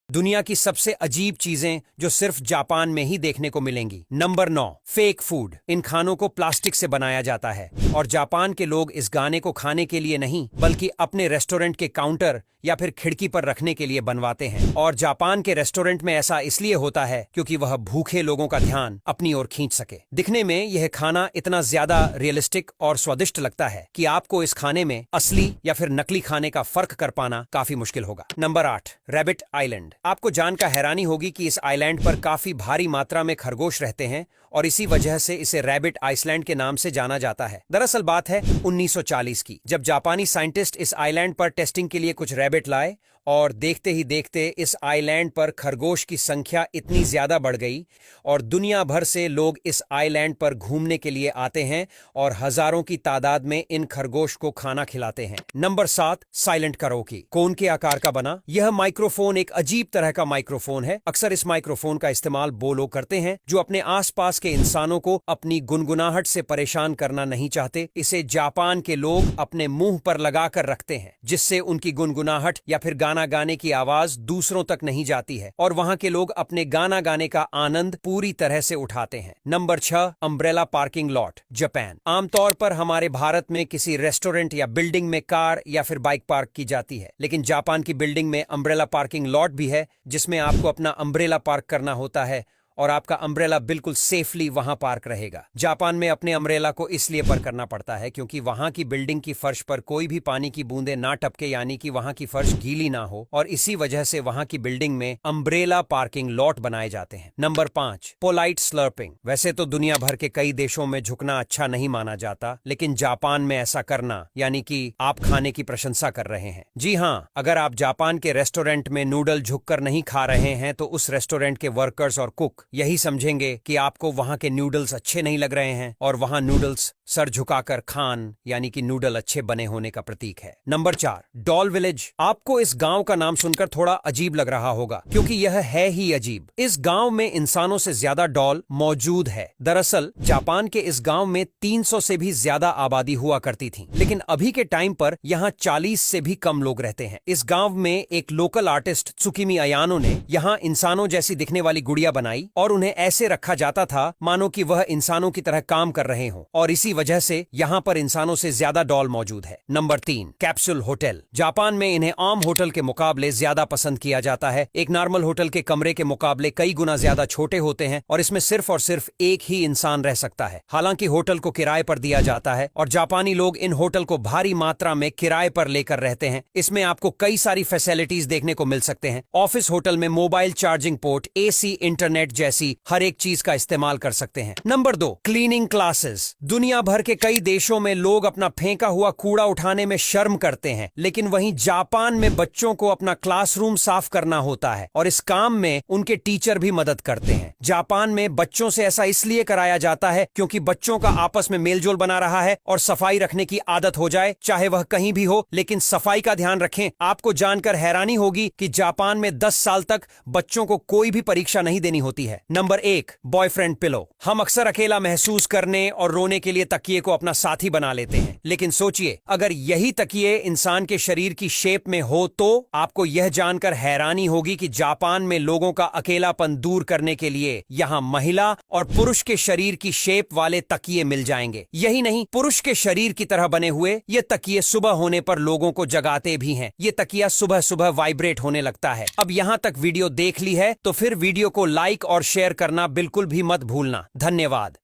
दुनिया की सबसे अजीब चीजें जो सिर्फ जापान में ही देखने को मिलेंगी। Number 9, fake food. इन खानों को प्लास्टिक से बनाया जाता है और जापान के लोग इस गाने को खाने के लिए नहीं बल्कि अपने रेस्टोरेंट के काउंटर या फिर खिड़की पर रखने के लिए बनवाते हैं। और जापान के रेस्टोरेंट में ऐसा इसलिए होता है क्योंकि वह भूखे लोगों का ध्यान अपनी ओर खींच सके। दिखने में यह खाना इतना ज्यादा रियलिस्टिक और स्वादिष्ट लगता है कि आपको इस खाने में असली या फिर नकली खाने का फर्क कर पाना काफी मुश्किल होगा। Number 8, rabbit island. आपको जानकर हैरानी होगी कि इस आइलैंड पर काफी भारी मात्रा में खरगोश रहते हैं और इसी वजह से इसे रैबिट आइसलैंड के नाम से जाना जाता है। दरअसल बात है 1940 की, जब जापानी साइंटिस्ट इस आइलैंड पर टेस्टिंग के लिए कुछ रैबिट लाए और देखते ही देखते इस आइलैंड पर खरगोश की संख्या इतनी ज्यादा बढ़ गई और दुनिया भर से लोग इस आइलैंड पर घूमने के लिए आते हैं और हजारों की तादाद में इन खरगोश को खाना खिलाते हैं। Number 7, silent karaoke. कोन के आकार का बना यह माइक्रोफोन एक अजीब तरह का माइक्रोफोन है। अक्सर इस माइक्रोफोन का इस्तेमाल वो लोग करते हैं जो अपने आसपास के इंसानों को अपनी गुनगुनाहट से परेशान करना नहीं चाहते। इसे जापान के लोग अपने मुंह पर लगाकर रखते हैं जिससे उनकी गुनगुनाहट या फिर गाना गाने की आवाज दूसरों तक नहीं जाती है और वहां के लोग अपने गाना गाने का आनंद पूरी तरह से उठाते हैं। Number 6, umbrella parking lot, Japan. आमतौर पर हमारे भारत में किसी रेस्टोरेंट या बिल्डिंग में कार या फिर बाइक पार्क की जाती है, लेकिन जापान की बिल्डिंग में अम्ब्रेला पार्किंग लॉट भी है जिसमें आपको अपना अम्ब्रेला पार्क करना होता है और आपका अम्ब्रेला बिल्कुल सेफली वहां पार्क रहेगा। जापान में अपने अम्ब्रेला को इसलिए पार्क करना पड़ता है क्योंकि वहां की बिल्डिंग की फर्श पर कोई भी पानी की बूंदें ना टपके, यानी कि वहां की फर्श गीली ना हो, और इसी वजह से वहां की बिल्डिंग में अम्ब्रेला पार्किंग लॉट बनाए जाते हैं। Number 5, polite slurping. वैसे तो दुनिया भर के कई देशों में झुकना अच्छा नहीं माना जाता, लेकिन जापान में ऐसा करना यानी कि आप खाने की प्रशंसा कर रहे हैं। जी हाँ, अगर आप जापान के रेस्टोरेंट में नूडल झुककर नहीं खा रहे हैं तो उस रेस्टोरेंट के वर्कर्स और कुक यही समझेंगे कि आपको वहां के नूडल्स अच्छे नहीं लग रहे हैं और वहां नूडल्स सर झुकाकर खान यानी कि नूडल अच्छे बने होने का प्रतीक है। Number 4, doll village. आपको इस गांव का नाम सुनकर थोड़ा अजीब लग रहा होगा क्योंकि यह है ही अजीब। इस गांव में इंसानों से ज्यादा डॉल मौजूद है। दरअसल जापान के इस गांव में 300 से भी ज्यादा आबादी हुआ करती थी, लेकिन अभी के टाइम पर यहाँ 40 से भी कम लोग रहते हैं। इस गांव में एक लोकल आर्टिस्ट त्सुकिमी अयानो ने यहाँ इंसानों जैसी दिखने वाली गुड़िया बनाई और उन्हें ऐसे रखा जाता था मानो कि वह इंसानों की तरह काम कर रहे हों, और इसी वजह से यहाँ पर इंसानों से ज्यादा डॉल मौजूद है। Number 3, capsule hotel. जापान में इन्हें आम होटल के मुकाबले ज्यादा पसंद किया जाता है। एक नॉर्मल होटल के कमरे के मुकाबले कई गुना ज्यादा छोटे होते हैं और इसमें सिर्फ और सिर्फ एक ही इंसान रह सकता है। हालांकि होटल को किराए पर दिया जाता है और जापानी लोग इन होटल को भारी मात्रा में किराए पर लेकर रहते हैं। इसमें आपको कई सारी फैसिलिटीज देखने को मिल सकते हैं। ऑफिस होटल में mobile charging port, AC, internet जैसी हर एक चीज का इस्तेमाल कर सकते हैं। Number 2, cleaning classes. दुनिया भर के कई देशों में लोग अपना फेंका हुआ कूड़ा उठाने में शर्म करते हैं, लेकिन वहीं जापान में बच्चों को अपना क्लासरूम साफ करना होता है और इस काम में उनके टीचर भी मदद करते हैं। जापान में बच्चों से ऐसा इसलिए कराया जाता है क्योंकि बच्चों का आपस में मेलजोल बना रहा है और सफाई रखने की आदत हो जाए, चाहे वह कहीं भी हो, लेकिन सफाई का ध्यान रखें। आपको जानकर हैरानी होगी कि जापान में 10 साल तक बच्चों को कोई भी परीक्षा नहीं देनी होती है। Number 1, boyfriend pillow. हम अक्सर अकेला महसूस करने और रोने के लिए तकिए को अपना साथी बना लेते हैं, लेकिन सोचिए अगर यही तकिए इंसान के शरीर की शेप में हो तो आपको यह जानकर हैरानी होगी कि जापान में लोगों का अकेलापन दूर करने के लिए यहाँ महिला और पुरुष के शरीर की शेप वाले तकिए मिल जाएंगे। यही नहीं, पुरुष के शरीर की तरह बने हुए ये तकिए सुबह होने पर लोगों को जगाते भी हैं। ये तकिया सुबह सुबह वाइब्रेट होने लगता है। अब यहाँ तक वीडियो देख ली है तो फिर वीडियो को लाइक और शेयर करना बिल्कुल भी मत भूलना। धन्यवाद।